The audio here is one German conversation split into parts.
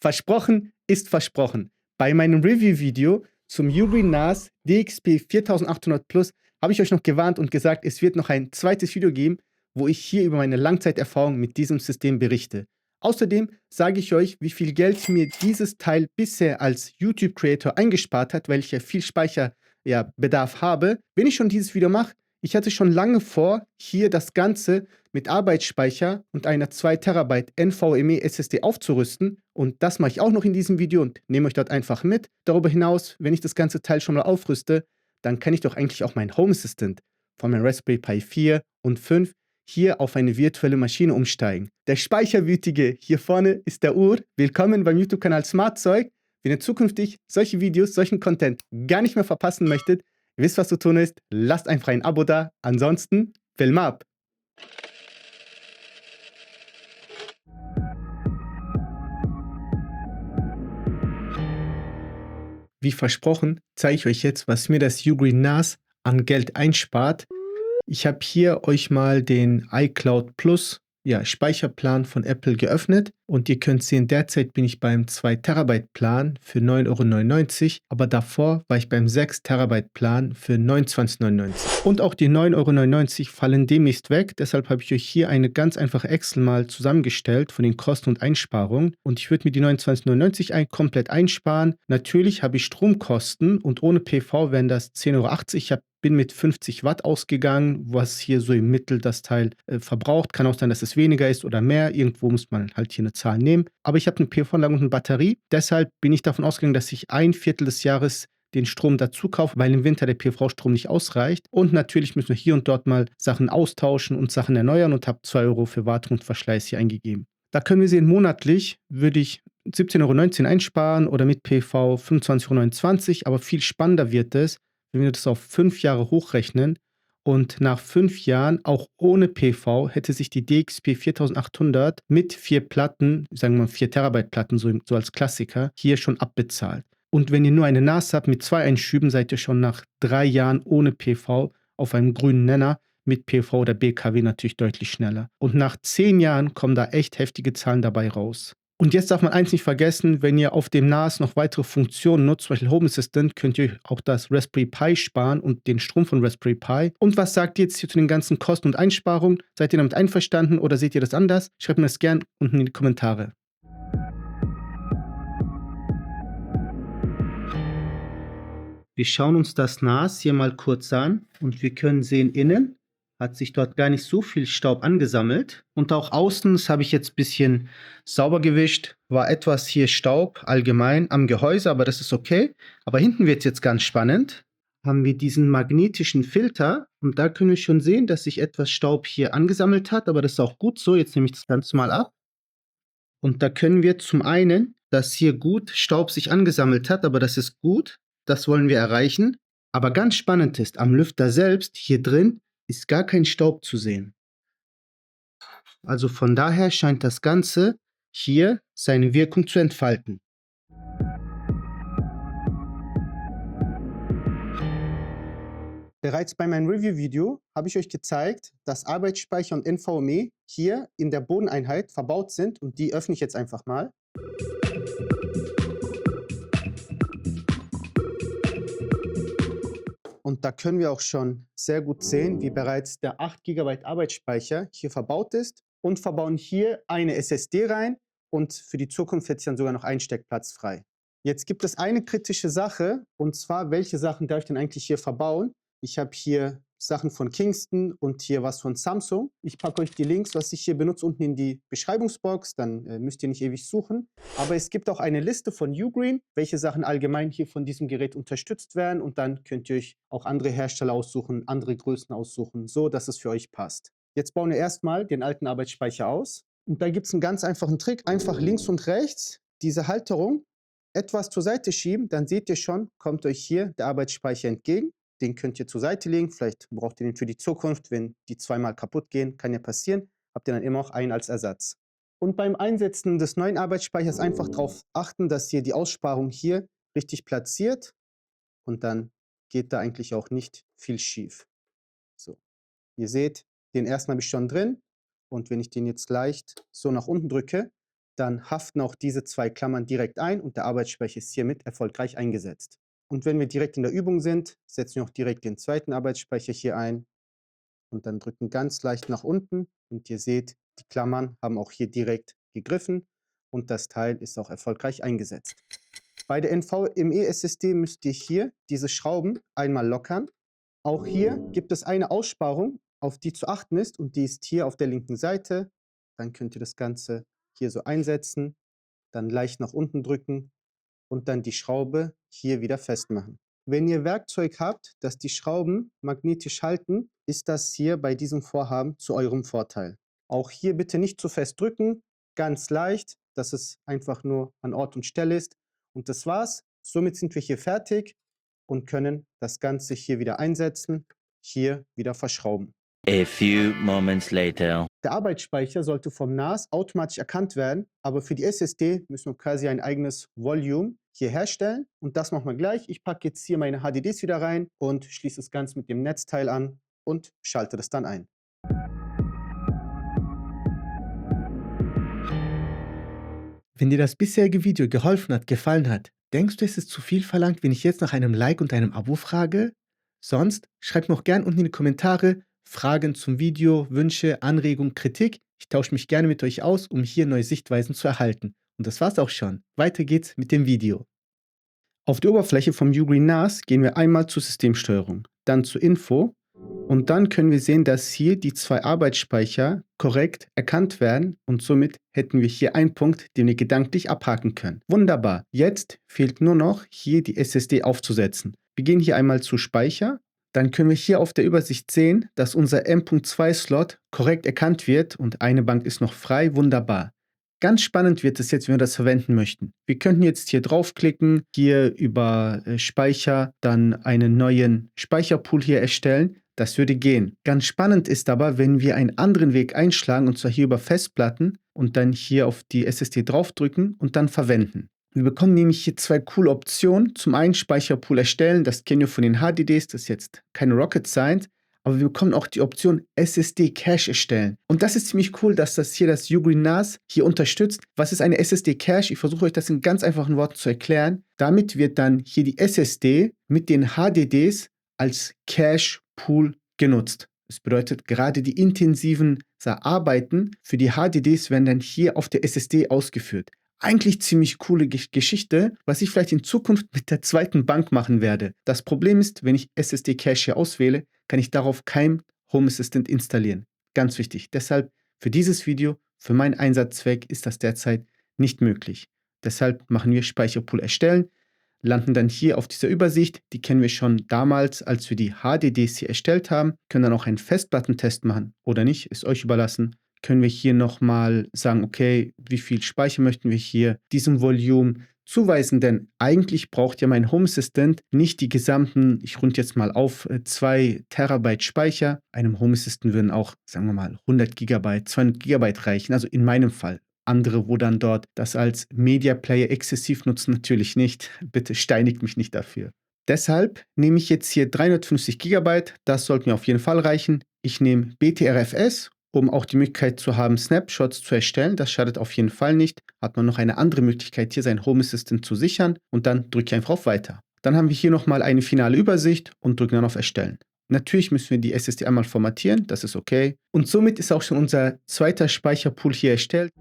Versprochen ist versprochen. Bei meinem Review-Video zum Ugreen NAS DXP 4800 Plus habe ich euch noch gewarnt und gesagt, es wird noch ein zweites Video geben, wo ich hier über meine Langzeiterfahrung mit diesem System berichte. Außerdem sage ich euch, wie viel Geld mir dieses Teil bisher als YouTube-Creator eingespart hat, weil ich ja viel Speicherbedarf habe. Wenn ich schon dieses Video mache, ich hatte schon lange vor, hier das Ganze mit Arbeitsspeicher und einer 2 Terabyte NVMe SSD aufzurüsten. Und das mache ich auch noch in diesem Video und nehme euch dort einfach mit. Darüber hinaus, wenn ich das ganze Teil schon mal aufrüste, dann kann ich doch eigentlich auch meinen Home Assistant von meinem Raspberry Pi 4 und 5 hier auf eine virtuelle Maschine umsteigen. Der Speicherwütige hier vorne ist der Ur. Willkommen beim YouTube-Kanal Smartzeug. Wenn ihr zukünftig solche Videos, solchen Content gar nicht mehr verpassen möchtet, ihr wisst, was zu tun ist, lasst einfach ein Abo da. Ansonsten, Film ab! Wie versprochen, zeige ich euch jetzt, was mir das Ugreen NAS an Geld einspart. Ich habe hier euch mal den iCloud Plus Speicherplan von Apple geöffnet und ihr könnt sehen, derzeit bin ich beim 2 Terabyte Plan für 9,99 €, aber davor war ich beim 6 Terabyte Plan für 29,99 €. Und auch die 9,99 € fallen demnächst weg, deshalb habe ich euch hier eine ganz einfache Excel mal zusammengestellt von den Kosten und Einsparungen und ich würde mir die 29,99 € komplett einsparen. Natürlich habe ich Stromkosten und ohne PV wären das 10,80 €. Ich bin mit 50 Watt ausgegangen, was hier so im Mittel das Teil verbraucht. Kann auch sein, dass es weniger ist oder mehr. Irgendwo muss man halt hier eine Zahl nehmen. Aber ich habe eine PV-Anlage und eine Batterie. Deshalb bin ich davon ausgegangen, dass ich ein Viertel des Jahres den Strom dazu kaufe, weil im Winter der PV-Strom nicht ausreicht. Und natürlich müssen wir hier und dort mal Sachen austauschen und Sachen erneuern und habe 2 € für Wartung und Verschleiß hier eingegeben. Da können wir sehen, monatlich würde ich 17,19 € einsparen oder mit PV 25,29 €. Aber viel spannender wird es, wenn wir das auf 5 Jahre hochrechnen und nach 5 Jahren, auch ohne PV, hätte sich die DXP 4800 mit 4 Platten, sagen wir mal 4 Terabyte Platten, so als Klassiker, hier schon abbezahlt. Und wenn ihr nur eine NAS habt mit 2 Einschüben, seid ihr schon nach 3 Jahren ohne PV auf einem grünen Nenner, mit PV oder BKW natürlich deutlich schneller. Und nach 10 Jahren kommen da echt heftige Zahlen dabei raus. Und jetzt darf man eins nicht vergessen, wenn ihr auf dem NAS noch weitere Funktionen nutzt, zum Beispiel Home Assistant, könnt ihr auch das Raspberry Pi sparen und den Strom von Raspberry Pi. Und was sagt ihr jetzt hier zu den ganzen Kosten und Einsparungen? Seid ihr damit einverstanden oder seht ihr das anders? Schreibt mir das gern unten in die Kommentare. Wir schauen uns das NAS hier mal kurz an und wir können sehen, innen hat sich dort gar nicht so viel Staub angesammelt. Und auch außen, das habe ich jetzt ein bisschen sauber gewischt, war etwas hier Staub allgemein am Gehäuse, aber das ist okay. Aber hinten wird es jetzt ganz spannend. Haben wir diesen magnetischen Filter und da können wir schon sehen, dass sich etwas Staub hier angesammelt hat, aber das ist auch gut so. Jetzt nehme ich das Ganze mal ab. Und da können wir zum einen, dass hier gut Staub sich angesammelt hat, aber das ist gut. Das wollen wir erreichen. Aber ganz spannend ist, am Lüfter selbst, hier drin, ist gar kein Staub zu sehen. Also von daher scheint das Ganze hier seine Wirkung zu entfalten. Bereits bei meinem Review-Video habe ich euch gezeigt, dass Arbeitsspeicher und NVMe hier in der Bodeneinheit verbaut sind und die öffne ich jetzt einfach mal. Und da können wir auch schon sehr gut sehen, wie bereits der 8 GB Arbeitsspeicher hier verbaut ist und verbauen hier eine SSD rein und für die Zukunft hätte ich dann sogar noch einen Steckplatz frei. Jetzt gibt es eine kritische Sache und zwar, welche Sachen darf ich denn eigentlich hier verbauen? Ich habe hier Sachen von Kingston und hier was von Samsung. Ich packe euch die Links, was ich hier benutze, unten in die Beschreibungsbox, dann müsst ihr nicht ewig suchen. Aber es gibt auch eine Liste von Ugreen, welche Sachen allgemein hier von diesem Gerät unterstützt werden und dann könnt ihr euch auch andere Hersteller aussuchen, andere Größen aussuchen, so dass es für euch passt. Jetzt bauen wir erstmal den alten Arbeitsspeicher aus und da gibt es einen ganz einfachen Trick, einfach links und rechts diese Halterung etwas zur Seite schieben, dann seht ihr schon, kommt euch hier der Arbeitsspeicher entgegen. Den könnt ihr zur Seite legen, vielleicht braucht ihr den für die Zukunft, wenn die zweimal kaputt gehen, kann ja passieren, habt ihr dann immer noch einen als Ersatz. Und beim Einsetzen des neuen Arbeitsspeichers einfach darauf achten, dass ihr die Aussparung hier richtig platziert und dann geht da eigentlich auch nicht viel schief. So, ihr seht, den ersten habe ich schon drin und wenn ich den jetzt leicht so nach unten drücke, dann haften auch diese 2 Klammern direkt ein und der Arbeitsspeicher ist hiermit erfolgreich eingesetzt. Und wenn wir direkt in der Übung sind, setzen wir auch direkt den zweiten Arbeitsspeicher hier ein und dann drücken ganz leicht nach unten und ihr seht, die Klammern haben auch hier direkt gegriffen und das Teil ist auch erfolgreich eingesetzt. Bei der NVMe SSD müsst ihr hier diese Schrauben einmal lockern. Auch hier gibt es eine Aussparung, auf die zu achten ist und die ist hier auf der linken Seite. Dann könnt ihr das Ganze hier so einsetzen, dann leicht nach unten drücken und dann die Schraube hier wieder festmachen. Wenn ihr Werkzeug habt, das die Schrauben magnetisch halten, ist das hier bei diesem Vorhaben zu eurem Vorteil. Auch hier bitte nicht zu fest drücken, ganz leicht, dass es einfach nur an Ort und Stelle ist. Und das war's. Somit sind wir hier fertig und können das Ganze hier wieder einsetzen, hier wieder verschrauben. A few moments later. Der Arbeitsspeicher sollte vom NAS automatisch erkannt werden, aber für die SSD müssen wir quasi ein eigenes Volume hier herstellen und das machen wir gleich. Ich packe jetzt hier meine HDDs wieder rein und schließe das Ganze mit dem Netzteil an und schalte das dann ein. Wenn dir das bisherige Video geholfen hat, gefallen hat, denkst du, es ist zu viel verlangt, wenn ich jetzt nach einem Like und einem Abo frage? Sonst schreib mir auch gern unten in die Kommentare Fragen zum Video, Wünsche, Anregungen, Kritik. Ich tausche mich gerne mit euch aus, um hier neue Sichtweisen zu erhalten. Und das war's auch schon. Weiter geht's mit dem Video. Auf der Oberfläche vom Ugreen NAS gehen wir einmal zur Systemsteuerung, dann zur Info und dann können wir sehen, dass hier die 2 Arbeitsspeicher korrekt erkannt werden und somit hätten wir hier einen Punkt, den wir gedanklich abhaken können. Wunderbar. Jetzt fehlt nur noch, hier die SSD aufzusetzen. Wir gehen hier einmal zu Speicher. Dann können wir hier auf der Übersicht sehen, dass unser M.2-Slot korrekt erkannt wird und eine Bank ist noch frei. Wunderbar. Ganz spannend wird es jetzt, wenn wir das verwenden möchten. Wir könnten jetzt hier draufklicken, hier über Speicher, dann einen neuen Speicherpool hier erstellen. Das würde gehen. Ganz spannend ist aber, wenn wir einen anderen Weg einschlagen, und zwar hier über Festplatten und dann hier auf die SSD draufdrücken und dann verwenden. Wir bekommen nämlich hier 2 coole Optionen. Zum einen Speicherpool erstellen, das kennen wir von den HDDs, das ist jetzt keine Rocket Science, aber wir bekommen auch die Option SSD Cache erstellen. Und das ist ziemlich cool, dass das hier das Ugreen NAS hier unterstützt. Was ist eine SSD Cache? Ich versuche euch das in ganz einfachen Worten zu erklären. Damit wird dann hier die SSD mit den HDDs als Cache Pool genutzt. Das bedeutet, gerade die intensiven Arbeiten für die HDDs werden dann hier auf der SSD ausgeführt. Eigentlich ziemlich coole Geschichte, was ich vielleicht in Zukunft mit der zweiten Bank machen werde. Das Problem ist, wenn ich SSD Cache hier auswähle, kann ich darauf kein Home Assistant installieren. Ganz wichtig. Deshalb für dieses Video, für meinen Einsatzzweck ist das derzeit nicht möglich. Deshalb machen wir Speicherpool erstellen, landen dann hier auf dieser Übersicht. Die kennen wir schon damals, als wir die HDDs hier erstellt haben. Können dann auch einen Festplattentest machen oder nicht, ist euch überlassen. Können wir hier nochmal sagen, okay, wie viel Speicher möchten wir hier diesem Volumen zuweisen, denn eigentlich braucht ja mein Home Assistant nicht die gesamten, ich runde jetzt mal auf, 2 Terabyte Speicher. Einem Home Assistant würden auch, sagen wir mal, 100 Gigabyte, 200 Gigabyte reichen, also in meinem Fall. Andere, wo dann dort das als Media Player exzessiv nutzen, natürlich nicht. Bitte steinigt mich nicht dafür. Deshalb nehme ich jetzt hier 350 Gigabyte, das sollte mir auf jeden Fall reichen. Ich nehme BTRFS, um auch die Möglichkeit zu haben, Snapshots zu erstellen. Das schadet auf jeden Fall nicht. Hat man noch eine andere Möglichkeit, hier sein Home Assistant zu sichern und dann drücke ich einfach auf Weiter. Dann haben wir hier nochmal eine finale Übersicht und drücken dann auf Erstellen. Natürlich müssen wir die SSD einmal formatieren, das ist okay. Und somit ist auch schon unser zweiter Speicherpool hier erstellt.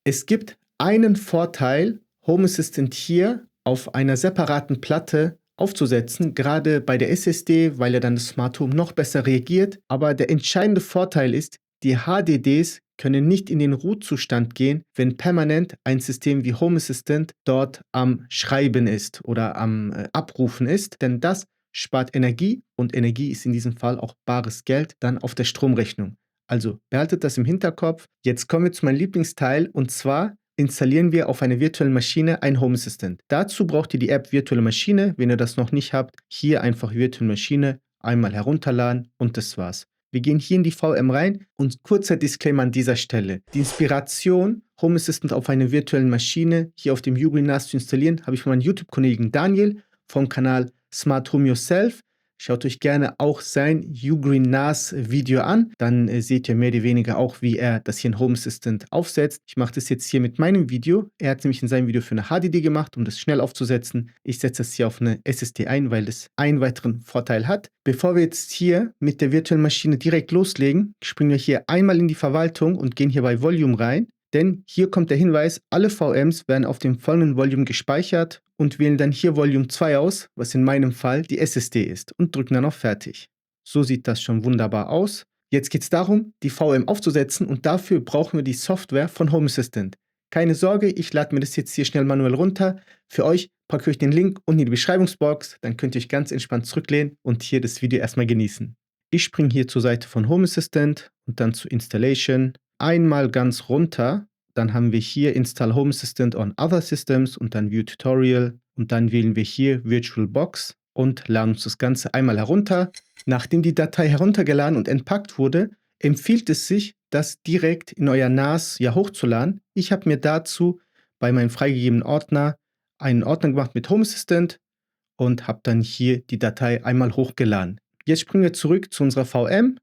Es gibt einen Vorteil, Home Assistant hier auf einer separaten Platte aufzusetzen, gerade bei der SSD, weil ja dann das Smart Home noch besser reagiert. Aber der entscheidende Vorteil ist, die HDDs können nicht in den Root-Zustand gehen, wenn permanent ein System wie Home Assistant dort am Schreiben ist oder am Abrufen ist, denn das spart Energie und Energie ist in diesem Fall auch bares Geld dann auf der Stromrechnung. Also behaltet das im Hinterkopf. Jetzt kommen wir zu meinem Lieblingsteil und zwar installieren wir auf einer virtuellen Maschine ein Home Assistant. Dazu braucht ihr die App Virtuelle Maschine. Wenn ihr das noch nicht habt, hier einfach Virtuelle Maschine einmal herunterladen und das war's. Wir gehen hier in die VM rein und kurzer Disclaimer an dieser Stelle. Die Inspiration, Home Assistant auf einer virtuellen Maschine hier auf dem Ugreen NAS zu installieren, habe ich von meinem YouTube-Kollegen Daniel vom Kanal Smart Home Yourself. Schaut euch gerne auch sein Ugreen NAS Video an. Dann seht ihr mehr oder weniger auch, wie er das hier in Home Assistant aufsetzt. Ich mache das jetzt hier mit meinem Video. Er hat nämlich in seinem Video für eine HDD gemacht, um das schnell aufzusetzen. Ich setze das hier auf eine SSD ein, weil das einen weiteren Vorteil hat. Bevor wir jetzt hier mit der virtuellen Maschine direkt loslegen, springen wir hier einmal in die Verwaltung und gehen hier bei Volume rein. Denn hier kommt der Hinweis, alle VMs werden auf dem folgenden Volume gespeichert und wählen dann hier Volume 2 aus, was in meinem Fall die SSD ist, und drücken dann auf Fertig. So sieht das schon wunderbar aus. Jetzt geht es darum, die VM aufzusetzen und dafür brauchen wir die Software von Home Assistant. Keine Sorge, ich lade mir das jetzt hier schnell manuell runter. Für euch packe ich euch den Link unten in die Beschreibungsbox, dann könnt ihr euch ganz entspannt zurücklehnen und hier das Video erstmal genießen. Ich springe hier zur Seite von Home Assistant und dann zu Installation. Einmal ganz runter, dann haben wir hier Install Home Assistant on Other Systems und dann View Tutorial und dann wählen wir hier VirtualBox und laden uns das Ganze einmal herunter. Nachdem die Datei heruntergeladen und entpackt wurde, empfiehlt es sich, das direkt in euer NAS hochzuladen. Ich habe mir dazu bei meinem freigegebenen Ordner einen Ordner gemacht mit Home Assistant und habe dann hier die Datei einmal hochgeladen. Jetzt springen wir zurück zu unserer VM.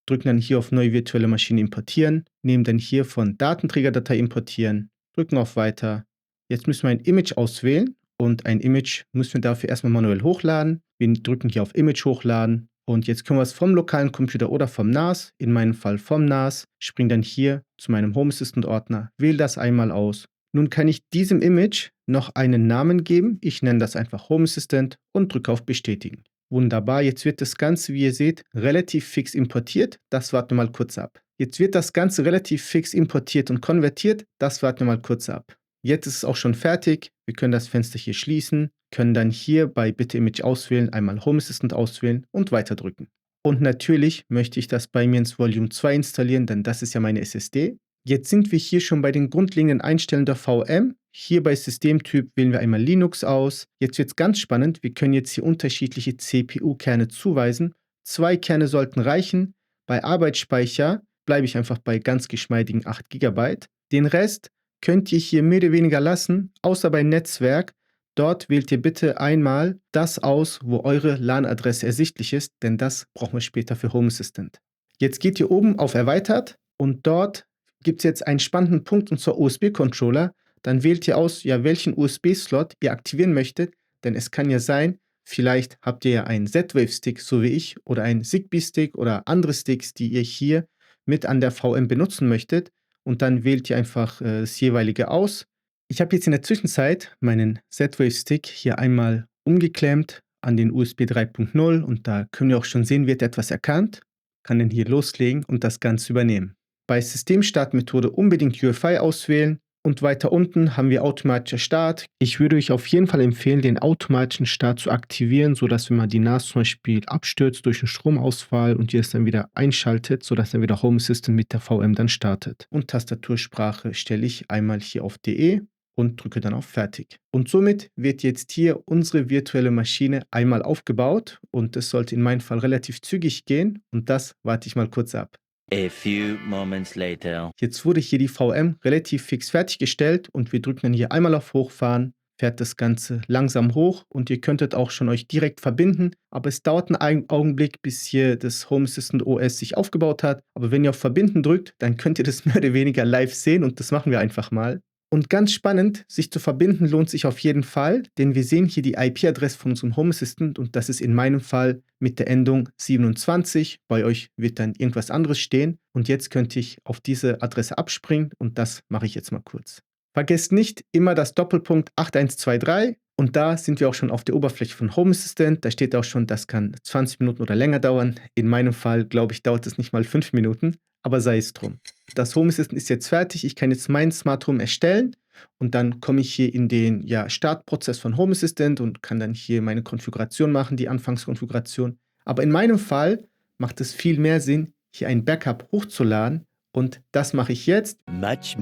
Drücken dann hier auf Neue virtuelle Maschine importieren, nehmen dann hier von Datenträgerdatei importieren, drücken auf Weiter. Jetzt müssen wir ein Image auswählen und ein Image müssen wir dafür erstmal manuell hochladen. Wir drücken hier auf Image hochladen und jetzt können wir es vom lokalen Computer oder vom NAS, in meinem Fall vom NAS, springen dann hier zu meinem Home Assistant Ordner, wähle das einmal aus. Nun kann ich diesem Image noch einen Namen geben. Ich nenne das einfach Home Assistant und drücke auf Bestätigen. Wunderbar, jetzt wird das Ganze, wie ihr seht, relativ fix importiert. Das warten wir mal kurz ab. Jetzt wird das Ganze relativ fix importiert und konvertiert. Das warten wir mal kurz ab. Jetzt ist es auch schon fertig. Wir können das Fenster hier schließen, können dann hier bei Bitte Image auswählen, einmal Home Assistant auswählen und weiter drücken. Und natürlich möchte ich das bei mir ins Volume 2 installieren, denn das ist ja meine SSD. Jetzt sind wir hier schon bei den grundlegenden Einstellungen der VM. Hier bei Systemtyp wählen wir einmal Linux aus. Jetzt wird es ganz spannend. Wir können jetzt hier unterschiedliche CPU-Kerne zuweisen. 2 Kerne sollten reichen. Bei Arbeitsspeicher bleibe ich einfach bei ganz geschmeidigen 8 GB. Den Rest könnt ihr hier mehr oder weniger lassen, außer bei Netzwerk. Dort wählt ihr bitte einmal das aus, wo eure LAN-Adresse ersichtlich ist, denn das brauchen wir später für Home Assistant. Jetzt geht ihr oben auf Erweitert und dort gibt es jetzt einen spannenden Punkt und zwar USB-Controller. Dann wählt ihr aus, ja, welchen USB-Slot ihr aktivieren möchtet, denn es kann ja sein, vielleicht habt ihr ja einen Z-Wave-Stick, so wie ich, oder einen Zigbee-Stick oder andere Sticks, die ihr hier mit an der VM benutzen möchtet und dann wählt ihr einfach das jeweilige aus. Ich habe jetzt in der Zwischenzeit meinen Z-Wave-Stick hier einmal umgeklemmt an den USB 3.0 und da können wir auch schon sehen, wird etwas erkannt, kann den hier loslegen und das Ganze übernehmen. Bei Systemstartmethode unbedingt UEFI auswählen und weiter unten haben wir automatischer Start. Ich würde euch auf jeden Fall empfehlen, den automatischen Start zu aktivieren, sodass wenn man die NAS zum Beispiel abstürzt durch einen Stromausfall und ihr es dann wieder einschaltet, sodass dann wieder Home Assistant mit der VM dann startet. Und Tastatursprache stelle ich einmal hier auf DE und drücke dann auf Fertig. Und somit wird jetzt hier unsere virtuelle Maschine einmal aufgebaut und es sollte in meinem Fall relativ zügig gehen und das warte ich mal kurz ab. A few moments later. Jetzt wurde hier die VM relativ fix fertiggestellt und wir drücken dann hier einmal auf Hochfahren, fährt das Ganze langsam hoch und ihr könntet auch schon euch direkt verbinden, aber es dauert einen Augenblick, bis hier das Home Assistant OS sich aufgebaut hat. Aber wenn ihr auf Verbinden drückt, dann könnt ihr das mehr oder weniger live sehen und das machen wir einfach mal. Und ganz spannend, sich zu verbinden lohnt sich auf jeden Fall, denn wir sehen hier die IP-Adresse von unserem Home Assistant und das ist in meinem Fall mit der Endung 27. Bei euch wird dann irgendwas anderes stehen und jetzt könnte ich auf diese Adresse abspringen und das mache ich jetzt mal kurz. Vergesst nicht immer das Doppelpunkt 8123 und da sind wir auch schon auf der Oberfläche von Home Assistant. Da steht auch schon, das kann 20 Minuten oder länger dauern. In meinem Fall, glaube ich, dauert es nicht mal 5 Minuten. Aber sei es drum. Das Home Assistant ist jetzt fertig. Ich kann jetzt mein Smart Home erstellen und dann komme ich hier in den Startprozess von Home Assistant und kann dann hier meine Konfiguration machen, die Anfangskonfiguration. Aber in meinem Fall macht es viel mehr Sinn, hier ein Backup hochzuladen und das mache ich jetzt. Much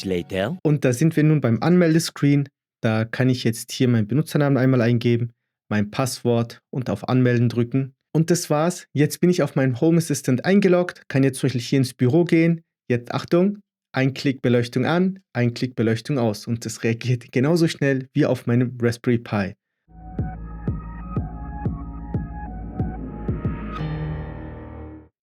later. Und da sind wir nun beim Anmeldescreen. Da kann ich jetzt hier meinen Benutzernamen einmal eingeben, mein Passwort und auf Anmelden drücken. Und das war's. Jetzt bin ich auf meinen Home Assistant eingeloggt, kann jetzt zum Beispiel hier ins Büro gehen. Jetzt Achtung, ein Klick Beleuchtung an, ein Klick Beleuchtung aus. Und das reagiert genauso schnell wie auf meinem Raspberry Pi.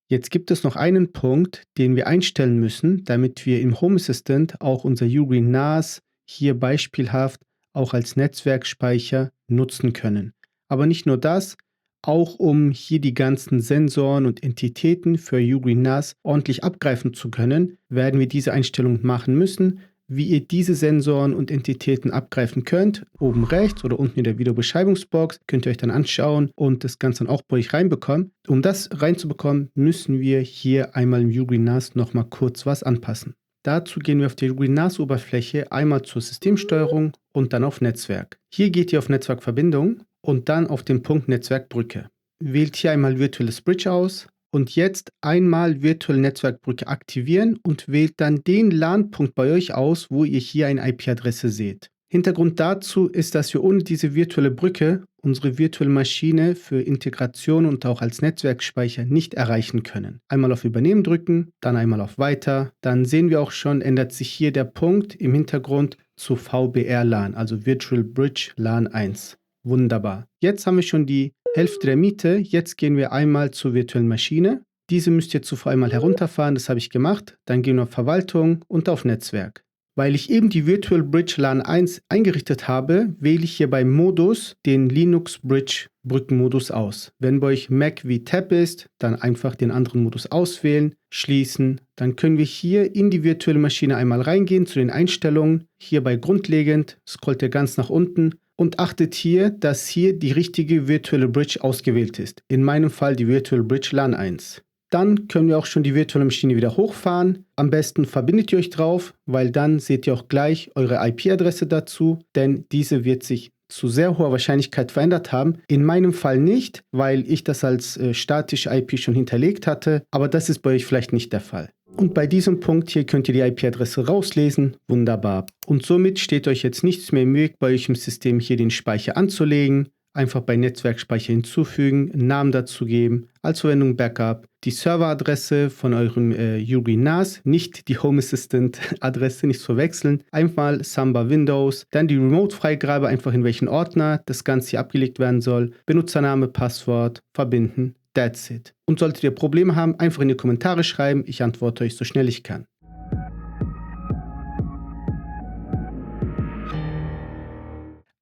Jetzt gibt es noch einen Punkt, den wir einstellen müssen, damit wir im Home Assistant auch unser Ugreen NAS hier beispielhaft auch als Netzwerkspeicher nutzen können. Aber nicht nur das, auch um hier die ganzen Sensoren und Entitäten für Ugreen NAS ordentlich abgreifen zu können, werden wir diese Einstellung machen müssen. Wie ihr diese Sensoren und Entitäten abgreifen könnt, oben rechts oder unten in der Videobeschreibungsbox, könnt ihr euch dann anschauen und das Ganze dann auch bei euch reinbekommen. Um das reinzubekommen, müssen wir hier einmal im Ugreen NAS nochmal kurz was anpassen. Dazu gehen wir auf die Ugreen NAS-Oberfläche einmal zur Systemsteuerung und dann auf Netzwerk. Hier geht ihr auf Netzwerkverbindung und dann auf den Punkt Netzwerkbrücke. Wählt hier einmal virtuelles Bridge aus. Und jetzt einmal virtuelle Netzwerkbrücke aktivieren und wählt dann den LAN-Punkt bei euch aus, wo ihr hier eine IP-Adresse seht. Hintergrund dazu ist, dass wir ohne diese virtuelle Brücke unsere virtuelle Maschine für Integration und auch als Netzwerkspeicher nicht erreichen können. Einmal auf Übernehmen drücken, dann einmal auf Weiter. Dann sehen wir auch schon, ändert sich hier der Punkt im Hintergrund zu VBR-LAN, also Virtual Bridge LAN 1. Wunderbar. Jetzt haben wir schon die Hälfte der Miete. Jetzt gehen wir einmal zur virtuellen Maschine. Diese müsst ihr zuvor einmal herunterfahren, das habe ich gemacht. Dann gehen wir auf Verwaltung und auf Netzwerk. Weil ich eben die Virtual Bridge LAN 1 eingerichtet habe, wähle ich hier beim Modus den Linux Bridge Brückenmodus aus. Wenn bei euch Mac wie Tab ist, dann einfach den anderen Modus auswählen, schließen. Dann können wir hier in die virtuelle Maschine einmal reingehen zu den Einstellungen. Hier bei Grundlegend scrollt ihr ganz nach unten. Und achtet hier, dass hier die richtige virtuelle Bridge ausgewählt ist. In meinem Fall die Virtual Bridge LAN 1. Dann können wir auch schon die virtuelle Maschine wieder hochfahren. Am besten verbindet ihr euch drauf, weil dann seht ihr auch gleich eure IP-Adresse dazu, denn diese wird sich zu sehr hoher Wahrscheinlichkeit verändert haben. In meinem Fall nicht, weil ich das als statische IP schon hinterlegt hatte, aber das ist bei euch vielleicht nicht der Fall. Und bei diesem Punkt hier könnt ihr die IP-Adresse rauslesen. Wunderbar. Und somit steht euch jetzt nichts mehr im Weg, bei euch im System hier den Speicher anzulegen. Einfach bei Netzwerkspeicher hinzufügen, einen Namen dazu geben, als Verwendung Backup, die Serveradresse von eurem Ugreen NAS, nicht die Home Assistant Adresse, nicht zu verwechseln. Einfach Samba Windows, dann die Remote-Freigabe, einfach in welchen Ordner das Ganze hier abgelegt werden soll, Benutzername, Passwort, verbinden, that's it. Und solltet ihr Probleme haben, einfach in die Kommentare schreiben, ich antworte euch so schnell ich kann.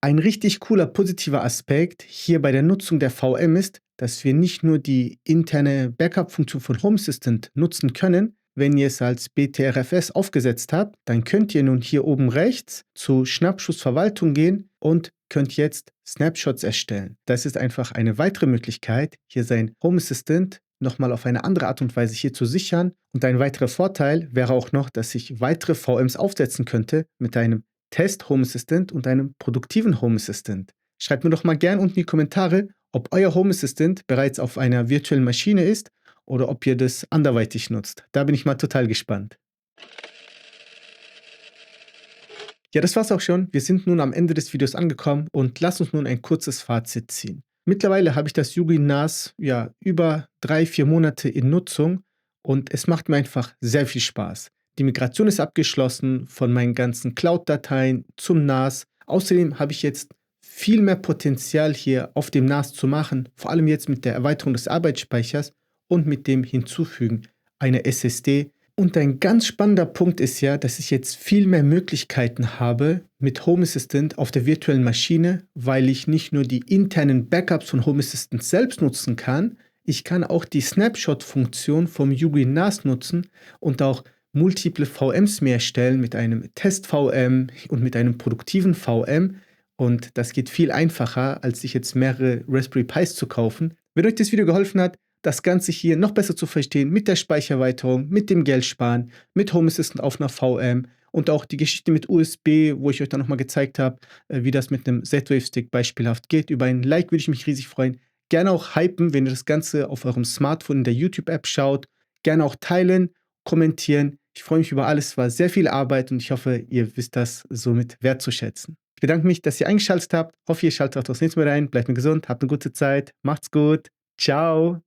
Ein richtig cooler positiver Aspekt hier bei der Nutzung der VM ist, dass wir nicht nur die interne Backup-Funktion von Home Assistant nutzen können. Wenn ihr es als BTRFS aufgesetzt habt, dann könnt ihr nun hier oben rechts zu Schnappschussverwaltung gehen und könnt jetzt Snapshots erstellen. Das ist einfach eine weitere Möglichkeit, hier sein Home Assistant nochmal auf eine andere Art und Weise hier zu sichern. Und ein weiterer Vorteil wäre auch noch, dass ich weitere VMs aufsetzen könnte mit einem Test Home Assistant und einem produktiven Home Assistant. Schreibt mir doch mal gern unten in die Kommentare, ob euer Home Assistant bereits auf einer virtuellen Maschine ist oder ob ihr das anderweitig nutzt. Da bin ich mal total gespannt. Ja, das war's auch schon. Wir sind nun am Ende des Videos angekommen und lasst uns nun ein kurzes Fazit ziehen. Mittlerweile habe ich das Ugreen NAS ja über 3-4 Monate in Nutzung und es macht mir einfach sehr viel Spaß. Die Migration ist abgeschlossen von meinen ganzen Cloud-Dateien zum NAS. Außerdem habe ich jetzt viel mehr Potenzial hier auf dem NAS zu machen, vor allem jetzt mit der Erweiterung des Arbeitsspeichers und mit dem Hinzufügen einer SSD. Und ein ganz spannender Punkt ist ja, dass ich jetzt viel mehr Möglichkeiten habe mit Home Assistant auf der virtuellen Maschine, weil ich nicht nur die internen Backups von Home Assistant selbst nutzen kann, ich kann auch die Snapshot-Funktion vom Ugreen NAS nutzen und auch multiple VMs mehr erstellen mit einem Test-VM und mit einem produktiven VM. Und das geht viel einfacher, als sich jetzt mehrere Raspberry Pis zu kaufen. Wenn euch das Video geholfen hat, das Ganze hier noch besser zu verstehen mit der Speichererweiterung, mit dem Geldsparen, mit Home Assistant auf einer VM und auch die Geschichte mit USB, wo ich euch dann nochmal gezeigt habe, wie das mit einem Z-Wave-Stick beispielhaft geht. Über ein Like würde ich mich riesig freuen. Gerne auch hypen, wenn ihr das Ganze auf eurem Smartphone in der YouTube-App schaut. Gerne auch teilen, kommentieren. Ich freue mich über alles, es war sehr viel Arbeit und ich hoffe, ihr wisst das somit wertzuschätzen. Ich bedanke mich, dass ihr eingeschaltet habt. Hoffe, ihr schaltet auch das nächste Mal rein. Bleibt mir gesund, habt eine gute Zeit. Macht's gut. Ciao.